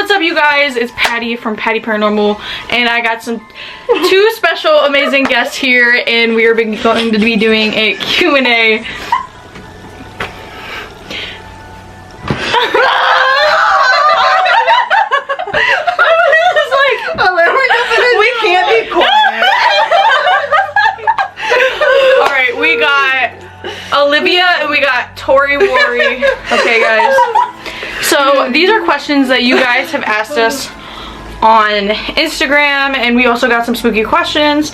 what's up, you guys? It's Patty from Patty Paranormal, and I got two special amazing guests here, and we are going to be doing a Q&A. We can't be quiet. Alright, we got Olivia and we got Tori. Okay, guys. So these are questions that you guys have asked us on Instagram, and we also got some spooky questions.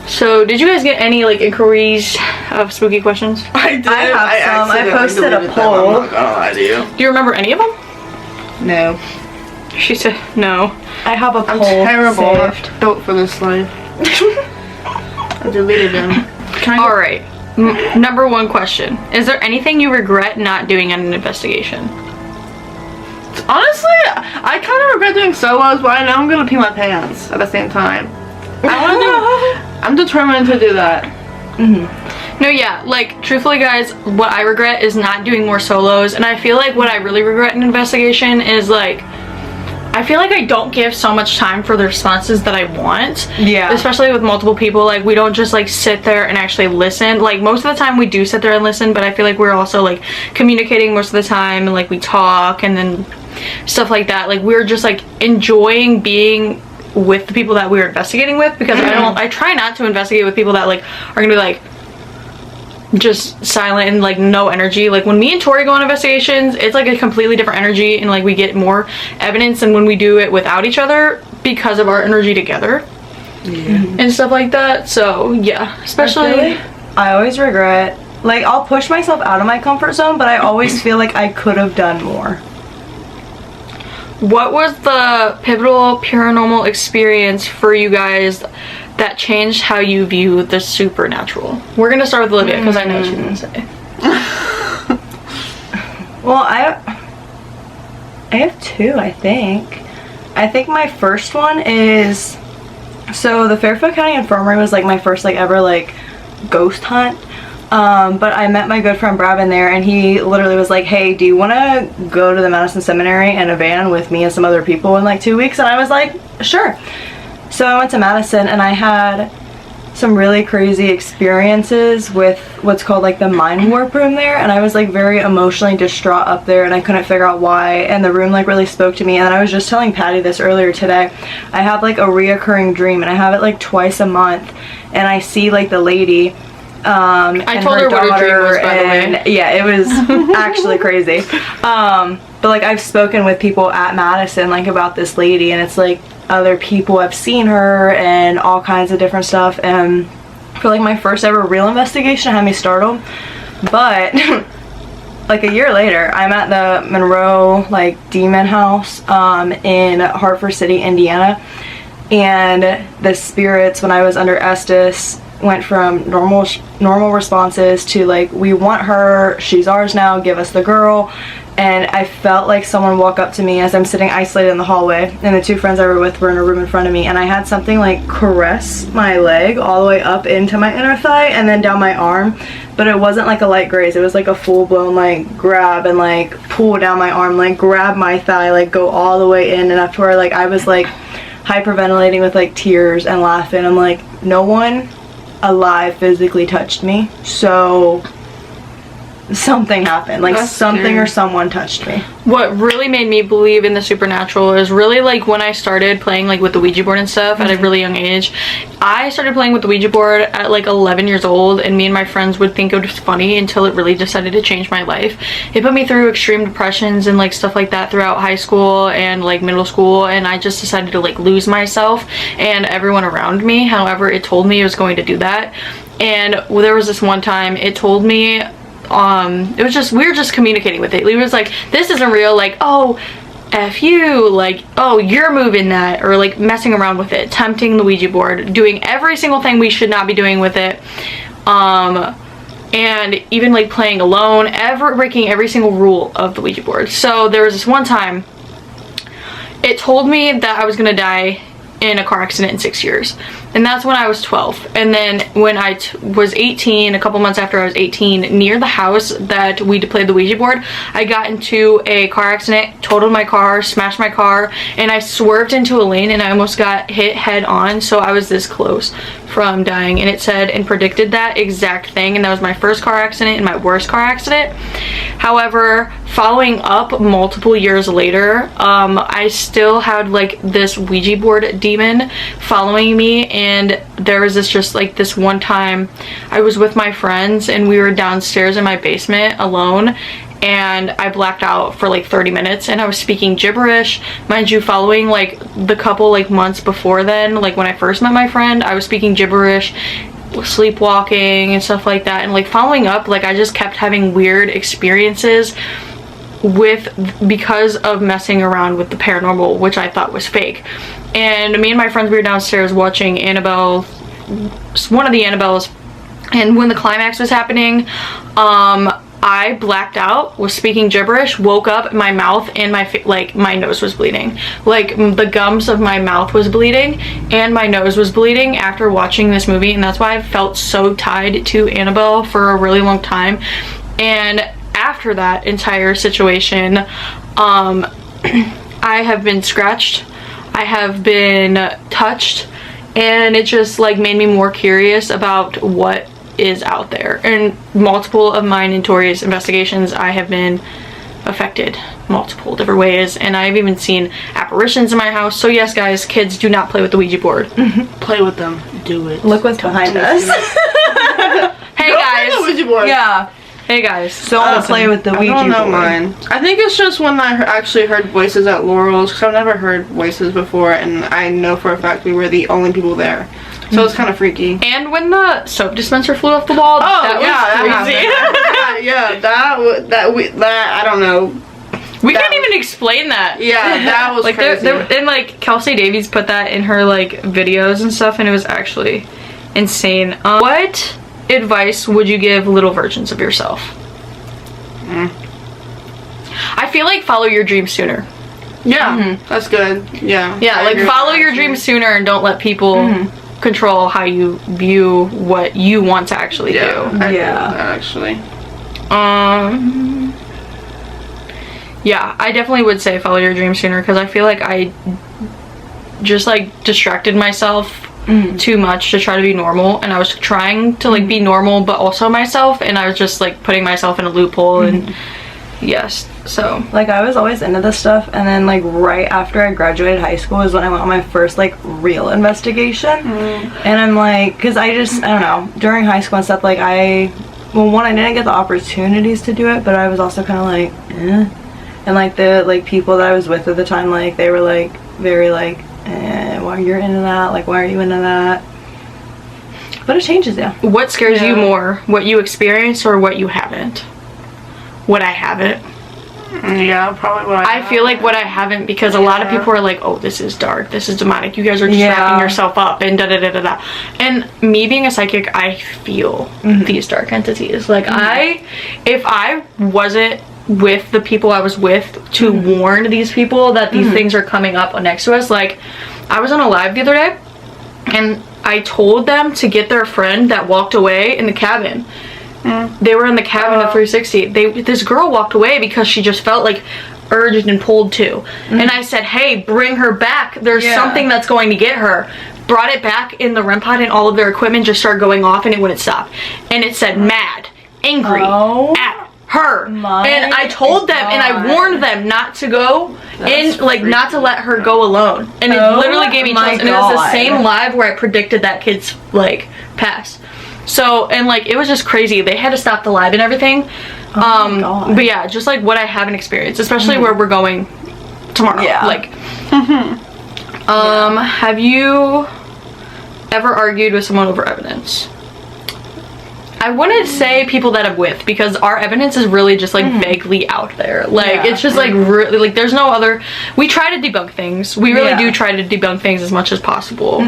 So did you guys get any like inquiries of spooky questions? I did. I posted a poll. I'm not gonna lie to you. Do you remember any of them? No. She said no. I have a poll. I'm terrible. Saved. I'm built for this life. I deleted them. Alright. Number one question. Is there anything you regret not doing at an investigation? Honestly, I kind of regret doing solos, but I know I'm gonna pee my pants at the same time. I'm determined to do that. No, yeah, like, truthfully, guys, what I regret is not doing more solos, and I feel like what I really regret in investigation is, like, I feel like I don't give so much time for the responses that I want. Yeah. Especially with multiple people, like, we don't just, like, sit there and actually listen. Like, most of the time we do sit there and listen, but I feel like we're also, like, communicating most of the time, and, like, we talk, and then stuff like that. Like, we're just, like, enjoying being with the people that we're investigating with, because I try not to investigate with people that, like, are gonna be, like, just silent and like no energy. Like when me and Tori go on investigations, it's like a completely different energy, and like we get more evidence than when we do it without each other because of our energy together. And stuff like that. So yeah, especially I always regret, like, I'll push myself out of my comfort zone, but I always feel like I could have done more. What was the pivotal paranormal experience for you guys that changed how you view the supernatural? We're gonna start with Olivia because I know what she's gonna say. Well, I have two, I think. I think my first one is, so the Fairfield County Infirmary was like my first like ever like ghost hunt. But I met my good friend Brabin there, and he literally was like, hey, do you want to go to the Madison Seminary in a van with me and some other people in like 2 weeks? And I was like, sure. So I went to Madison, and I had some really crazy experiences with what's called like the mind warp room there, and I was like very emotionally distraught up there, and I couldn't figure out why, and the room like really spoke to me. And I was just telling Patty this earlier today. I have like a reoccurring dream, and I have it like twice a month, and I see like the lady. I told her what her dream was, by the way. Yeah, it was actually crazy. But like I've spoken with people at Madison like about this lady, and it's like other people have seen her and all kinds of different stuff. And for like my first ever real investigation, it had me startled. But like a year later, I'm at the Monroe like demon house in Hartford City, Indiana, and the spirits, when I was under Estes, went from normal responses to like, we want her, she's ours now, give us the girl. And I felt like someone walk up to me as I'm sitting isolated in the hallway, and the two friends I were with were in a room in front of me, and I had something like caress my leg all the way up into my inner thigh and then down my arm. But it wasn't like a light graze, it was like a full-blown like grab and like pull down my arm, like grab my thigh, like go all the way in, and up to where like I was like hyperventilating with like tears and laughing. I'm like, no one alive physically touched me, so something happened, like something or someone touched me. What really made me believe in the supernatural is really like when I started playing like with the Ouija board and stuff at a really young age. I started playing with the Ouija board at like 11 years old, and me and my friends would think it was funny until it really decided to change my life. It put me through extreme depressions and like stuff like that throughout high school and like middle school, and I just decided to like lose myself and everyone around me. However, it told me it was going to do that. And there was this one time it told me, it was just, we were just communicating with it. It was like, this isn't real, like, oh, F you, like, oh, you're moving that, or like messing around with it, tempting the Ouija board, doing every single thing we should not be doing with it, and even like playing alone, breaking every single rule of the Ouija board. So there was this one time, it told me that I was gonna die in a car accident in 6 years. And that's when I was 12. And then when I was 18, a couple months after I was 18, near the house that we played the Ouija board, I got into a car accident, totaled my car, smashed my car, and I swerved into a lane and I almost got hit head on. So I was this close from dying, and it said and predicted that exact thing, and that was my first car accident and my worst car accident. However, following up multiple years later, I still had like this Ouija board demon following me, and there was this one time I was with my friends and we were downstairs in my basement alone, and I blacked out for like 30 minutes and I was speaking gibberish. Mind you, following like the couple like months before then, like when I first met my friend, I was speaking gibberish, sleepwalking and stuff like that. And like following up, like I just kept having weird experiences because of messing around with the paranormal, which I thought was fake. And me and my friends, we were downstairs watching Annabelle, one of the Annabelles, and when the climax was happening, I blacked out, was speaking gibberish, woke up, my mouth and my nose was bleeding. Like the gums of my mouth was bleeding and my nose was bleeding after watching this movie, and that's why I felt so tied to Annabelle for a really long time. And after that entire situation, I have been scratched, I have been touched, and it just like made me more curious about what is out there. And multiple of mine and Tori's investigations, I have been affected multiple different ways, and I've even seen apparitions in my house. So yes, guys, kids, do not play with the Ouija board. Play with them. Do it. Look what's behind us. Hey guys. The Ouija board. Yeah. Hey guys. Don't play with the Ouija board. I don't know mine. I think it's just when I actually heard voices at Laurel's, because I've never heard voices before, and I know for a fact we were the only people there. So it's kind of freaky. And when the soap dispenser flew off the wall, that was crazy. I don't know. We can't even explain that. Yeah, that was like crazy. And like Kelsey Davies put that in her like videos and stuff, and it was actually insane. What advice would you give little versions of yourself? I feel like follow your dreams sooner. Yeah, that's good. Yeah. Yeah, like follow your dreams sooner and don't let people control how you view what you want to actually do. I agree with that, actually. Yeah, I definitely would say follow your dreams sooner, because I feel like I just like distracted myself too much to try to be normal, and I was trying to like be normal but also myself, and I was just like putting myself in a loophole. And yes, so like I was always into this stuff, and then like right after I graduated high school is when I went on my first like real investigation. And I'm like, because I don't know, during high school and stuff, like one, I didn't get the opportunities to do it, but I was also kind of like and like the like people that I was with at the time, like they were like very like why you're into that, like why are you into that? But it changes you. What scares you more, what you experienced or what you haven't? What I haven't. Yeah, probably what I feel like what I haven't, because a lot of people are like, oh, this is dark, this is demonic, you guys are just wrapping yourself up and da da da da da. And me being a psychic, I feel these dark entities. Like if I wasn't with the people I was with to warn these people that these things are coming up next to us, like I was on a live the other day and I told them to get their friend that walked away in the cabin. They were in the cabin at 360. This girl walked away because she just felt like urged and pulled to. And I said, hey, bring her back. There's something that's going to get her. Brought it back in the REM pod, and all of their equipment just started going off and it wouldn't stop. And it said mad, angry at her. And I told them and I warned them not to go like not to let her go alone. And it literally gave me chills. And it was the same live where I predicted that kid's like pass. So, and like it was just crazy. They had to stop the live and everything. But yeah, just like what I haven't experienced, especially where we're going tomorrow. Like have you ever argued with someone over evidence? I wouldn't say people that I'm with, because our evidence is really just like vaguely out there. Like it's just like really like there's no other. We try to debunk things. We really do try to debunk things as much as possible.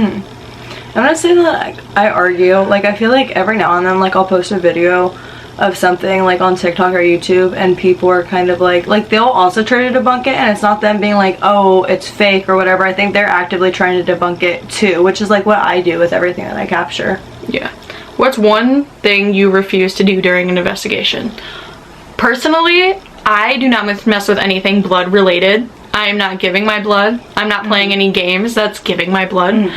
I'm not saying that I argue. Like I feel like every now and then, like I'll post a video of something like on TikTok or YouTube, and people are kind of like they'll also try to debunk it, and it's not them being like, oh, it's fake or whatever. I think they're actively trying to debunk it too, which is like what I do with everything that I capture. Yeah. What's one thing you refuse to do during an investigation? Personally, I do not mess with anything blood related. I am not giving my blood. I'm not playing any games that's giving my blood.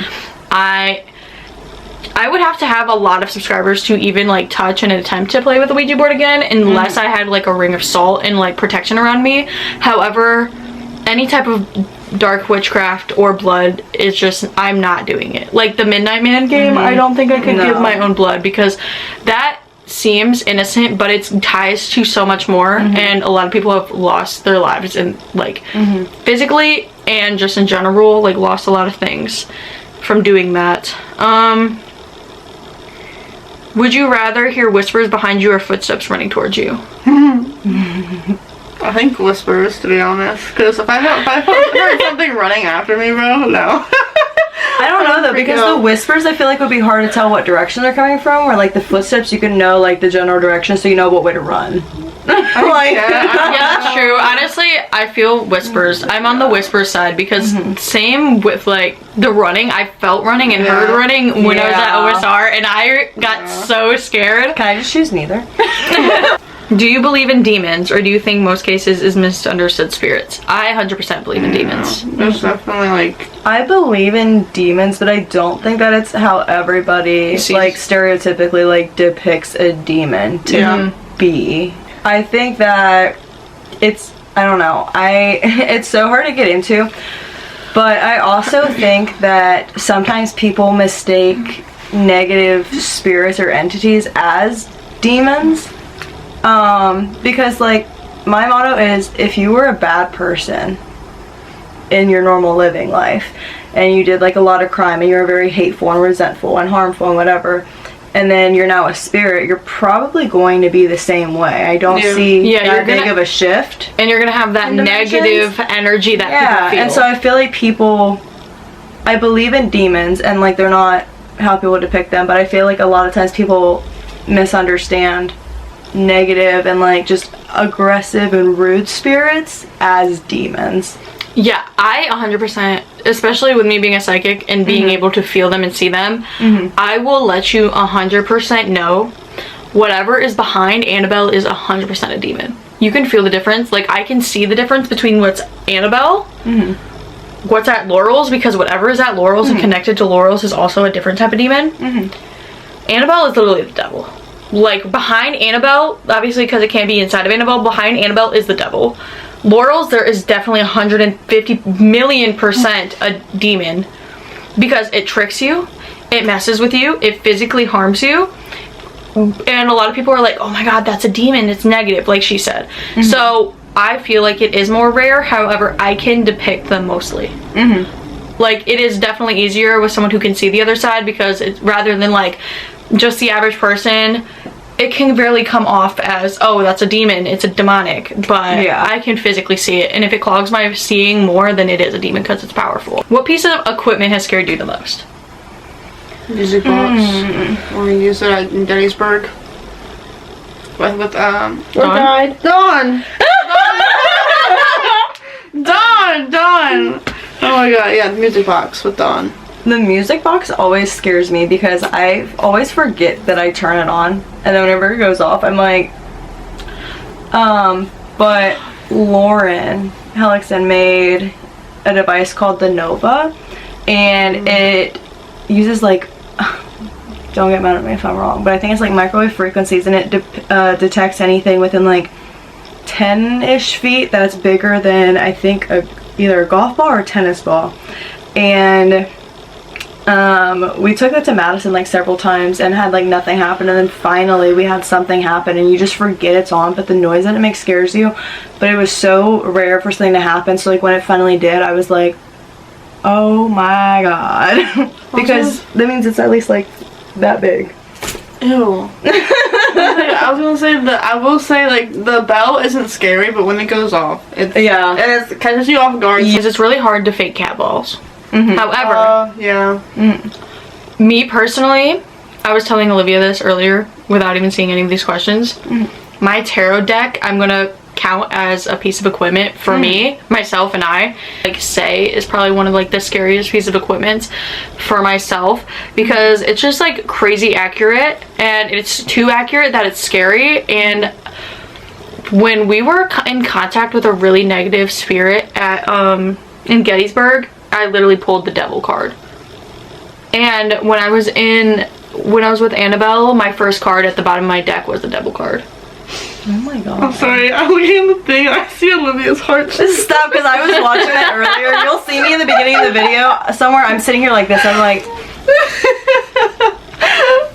I would have to have a lot of subscribers to even like touch and attempt to play with the Ouija board again, unless I had like a ring of salt and like protection around me. However, any type of dark witchcraft or blood is just, I'm not doing it. Like the Midnight Man game, I don't think I could give my own blood, because that seems innocent, but it ties to so much more, and a lot of people have lost their lives, and like physically and just in general, like lost a lot of things from doing that. Would you rather hear whispers behind you or footsteps running towards you? I think whispers, to be honest. Because if I heard something running after me, bro, no. I don't know though, because the whispers I feel like would be hard to tell what direction they're coming from, where like the footsteps you can know like the general direction, so you know what way to run. Yeah, that's true. Honestly, I feel whispers. I'm on the whisper side, because same with like the running. I felt running and heard running when I was at OSR, and I got so scared. Can I just choose neither? Do you believe in demons, or do you think most cases is misunderstood spirits? I 100% believe in demons. There's definitely like... I believe in demons, but I don't think that it's how everybody like stereotypically like depicts a demon to be. I think that it's, I don't know, it's so hard to get into, but I also think that sometimes people mistake negative spirits or entities as demons. Because like my motto is, if you were a bad person in your normal living life and you did like a lot of crime and you're very hateful and resentful and harmful and whatever, and then you're now a spirit, you're probably going to be the same way. I don't see that big of a shift. And you're gonna have that negative energy that people feel. And so I feel like people, I believe in demons, and like they're not how people depict them, but I feel like a lot of times people misunderstand negative and like just aggressive and rude spirits as demons. Yeah, I 100%, especially with me being a psychic and being able to feel them and see them, I will let you 100% know whatever is behind Annabelle is 100% a demon. You can feel the difference. Like, I can see the difference between what's Annabelle, what's at Laurel's, because whatever is at Laurel's and connected to Laurel's is also a different type of demon. Annabelle is literally the devil. Like, behind Annabelle, obviously because it can't be inside of Annabelle, behind Annabelle is the devil. Laurel's, there is definitely 150 million% a demon, because it tricks you, it messes with you, it physically harms you, and a lot of people are like, oh my god, that's a demon, it's negative, like she said. So I feel like it is more rare, however, I can depict them mostly. Like, it is definitely easier with someone who can see the other side, because it's rather than like just the average person, it can barely come off as, oh, that's a demon, it's a demonic, but I can physically see it, and if it clogs my seeing more, then it is a demon because it's powerful. What piece of equipment has scared you the most? Music box. When we used it at Gettysburg. With Dawn. Dawn! Oh my god, yeah, the music box with Dawn. The music box always scares me, because I always forget that I turn it on, and then whenever it goes off, I'm like, but Lauren Hellickson made a device called the Nova, and it uses like, don't get mad at me if I'm wrong, but I think it's like microwave frequencies, and it detects anything within like 10-ish feet that's bigger than, I think, either a golf ball or a tennis ball. And we took it to Madison like several times and had like nothing happen, and then finally we had something happen, and you just forget it's on, but the noise that it makes scares you. But it was so rare for something to happen, so like when it finally did, I was like, oh my god. Because that means it's at least like that big. Ew. I will say like the bell isn't scary, but when it goes off, it catches you off guard. Because it's really hard to fake cat balls. However, me me personally, I was telling Olivia this earlier, without even seeing any of these questions. My tarot deck, I'm gonna count as a piece of equipment for me, myself, and I. Like, say is probably one of like the scariest piece of equipment for myself, because it's just like crazy accurate, and it's too accurate that it's scary. And when we were in contact with a really negative spirit at in Gettysburg, I literally pulled the devil card. And when I was with Annabelle, my first card at the bottom of my deck was the devil card. Oh my god. I'm sorry, I'm looking at the thing, I see Olivia's heart. Stop, because I was watching that earlier. You'll see me in the beginning of the video. Somewhere I'm sitting here like this. I'm like...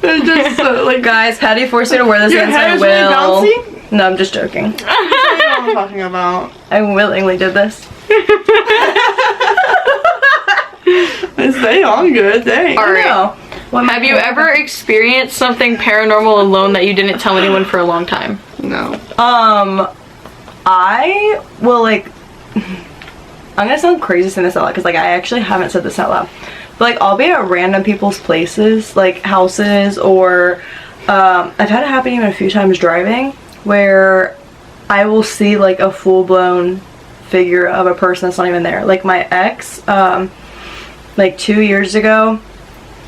It's just so, like... Guys, Patty forced me to wear this Your against hair my is will. really bouncy? No, I'm just joking. That's what I'm talking about. I willingly did this. Stay on good, dang. Alright. Have you ever experienced something paranormal alone that you didn't tell anyone for a long time? No. I will, like... I'm gonna sound crazy saying this out loud, because, like, I actually haven't said this out loud. But, like, I'll be at random people's places, like, houses, or... I've had it happen even a few times driving, where I will see, like, a full-blown figure of a person that's not even there. Like, my ex, like, 2 years ago,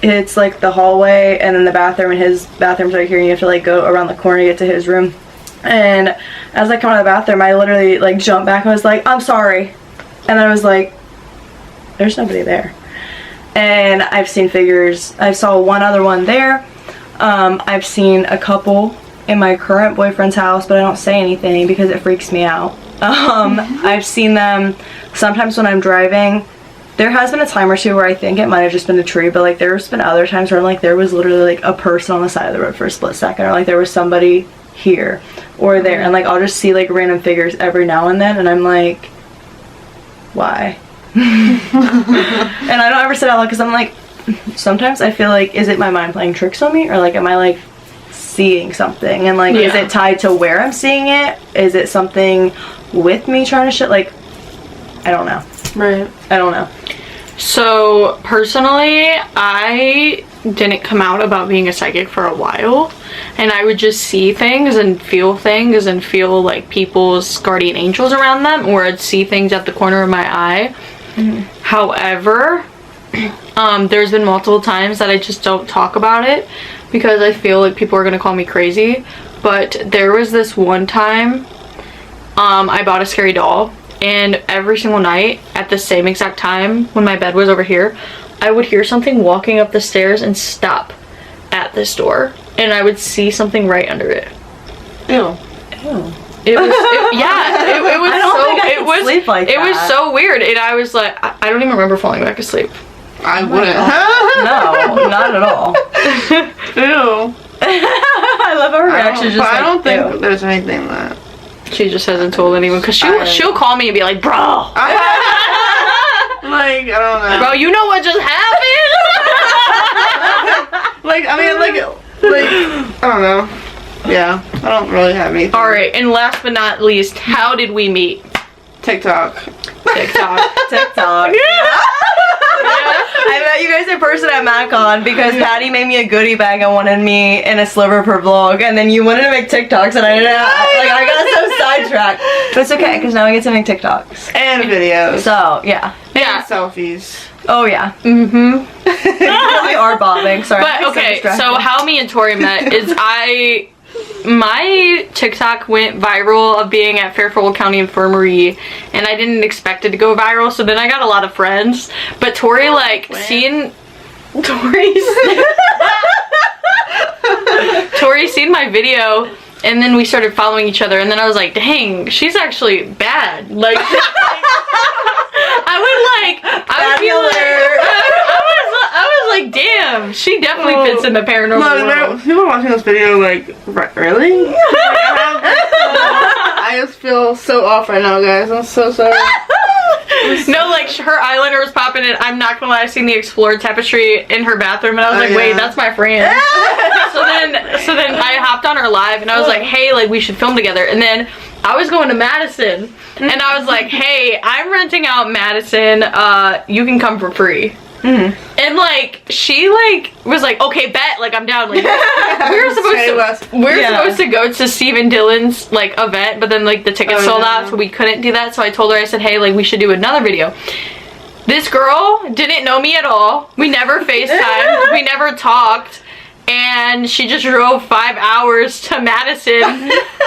it's, like, the hallway, and then the bathroom, and his bathroom's right here, and you have to, like, go around the corner to get to his room. And as I come out of the bathroom, I literally, like, jumped back, and I was like, I'm sorry. And I was like, there's nobody there. And I've seen figures. I saw one other one there. I've seen a couple in my current boyfriend's house, but I don't say anything because it freaks me out. I've seen them sometimes when I'm driving. There has been a time or two where I think it might have just been a tree, but, like, there's been other times where, like, there was literally, like, a person on the side of the road for a split second, or, like, there was somebody here or there, and, like, I'll just see, like, random figures every now and then, and I'm like, why? And I don't ever say it out loud, because I'm like, sometimes I feel like, is it my mind playing tricks on me, or, like, am I, like, seeing something, and, like, is it tied to where I'm seeing it? Is it something with me trying to like, I don't know. Right. I don't know. So, personally, I didn't come out about being a psychic for a while, and I would just see things and feel like people's guardian angels around them, or I'd see things at the corner of my eye. However, there's been multiple times that I just don't talk about it because I feel like people are gonna call me crazy. But there was this one time I bought a scary doll, and every single night at the same exact time when my bed was over here, I would hear something walking up the stairs and stop at this door, and I would see something right under it. Ew. It was sleep like it was that. so weird, and I was like, I don't even remember falling back asleep. I wouldn't. No, not at all. Ew. I love her reaction. Just I don't like, think there's anything that. She just hasn't told anyone, because she'll call me and be like, bro, Like, I don't know. bro, you know what just happened? Like, I mean, like, I don't know. Yeah, I don't really have anything. All right, and last but not least, how did we meet? TikTok. TikTok. I met you guys in person at MacCon because Patty made me a goodie bag and wanted me in a sliver of her vlog, and then you wanted to make TikToks, and I got so sidetracked. But it's okay, because now I get to make TikToks. And videos. So, yeah. And selfies. Oh, yeah. Mm-hmm. We are bobbing, sorry. But, okay, so how me and Tori met is my TikTok went viral of being at Fairfield County Infirmary, and I didn't expect it to go viral, so then I got a lot of friends. But Tori, like, seen my video, and then we started following each other, and then I was like, dang, she's actually bad. Like, I was like, damn, she definitely fits in the paranormal world. People are watching this video like, really? I just feel so off right now, guys. I'm so sorry. No, like, her eyeliner was popping, and I'm not gonna lie, I seen the Explorer tapestry in her bathroom, and I was like, wait, that's my friend. so then I hopped on her live, and I was like, hey, like, we should film together. And then I was going to Madison, and I was like, hey, I'm renting out Madison, you can come for free. And like she like was like, okay, bet, like I'm down. Like we were supposed to go to Stephen Dillon's like event, but then like the tickets sold out, so we couldn't do that. So I told her, I said, hey, like we should do another video. This girl didn't know me at all. We never FaceTimed. We never talked. And she just drove 5 hours to Madison,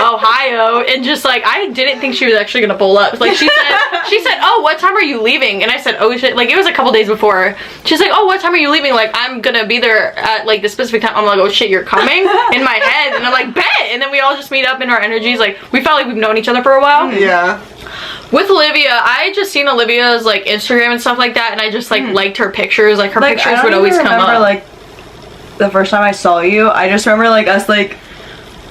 Ohio, and just like, I didn't think she was actually gonna pull up. Like she said, oh, what time are you leaving? And I said, oh shit, like it was a couple days before. She's like, oh, what time are you leaving? Like, I'm gonna be there at like the specific time. I'm like, oh shit, you're coming? In my head. And I'm like, bet. And then we all just meet up in our energies. Like, we felt like we've known each other for a while. Yeah. With Olivia, I had just seen Olivia's like Instagram and stuff like that, and I just like liked her pictures. Like her pictures would always come up. Like the first time I saw you, I just remember like us like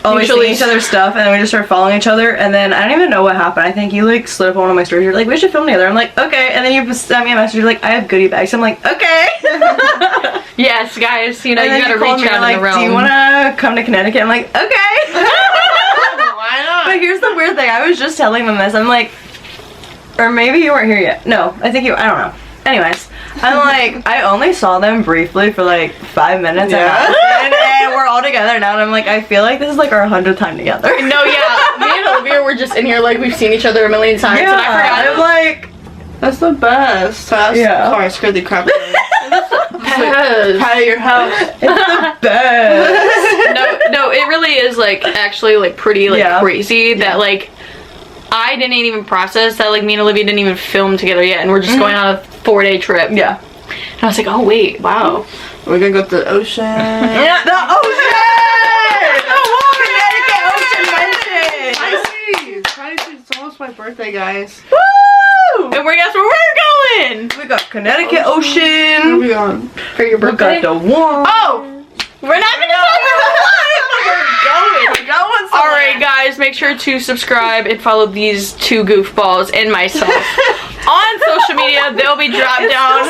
always seeing each other's stuff, and then we just started following each other, and then I don't even know what happened. I think you like slid up on one of my stories. You're like, we should film together. I'm like, okay, and then you sent me a message. You're like, I have goodie bags. I'm like, okay. Yes, guys, you know, you gotta reach out in the realm. Do you want to come to Connecticut? I'm like, okay. Why not? But here's the weird thing. I was just telling them this. I'm like, or maybe you weren't here yet. No, I think I don't know. Anyways, I'm like, I only saw them briefly for like 5 minutes and we're all together now, and I'm like, I feel like this is like our 100th time together. No, yeah, me and Olivia were just in here like we've seen each other a million times, and I forgot. I'm like, that's the best. Sorry, I scared the crap out of you. Out of your house. It's the best. No, it really is like actually like pretty like crazy that like I didn't even process that like me and Olivia didn't even film together yet, and we're just going on a 4-day trip. Yeah. And I was like, oh wait, wow. We're gonna go to the ocean. Yeah, the ocean! Connecticut Ocean Wednesday! Pisces, it's almost my birthday, guys. Woo! And guess where we're going? We got Connecticut Where are Ocean. we going? For your birthday? We got the warm. Oh! We're not gonna talk about what! We're going. Alright guys, make sure to subscribe and follow these two goofballs and myself on social media. They'll be dropped down.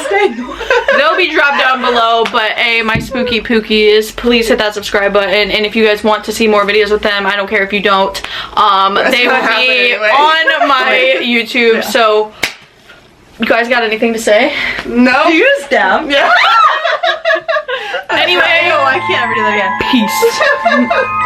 They'll be dropped down below. But hey, my spooky pookies, please hit that subscribe button. And if you guys want to see more videos with them, I don't care if you don't. They will be on my YouTube. So you guys got anything to say? No. Do you stamp? Yeah. Anyway, I can't ever do that again. peace.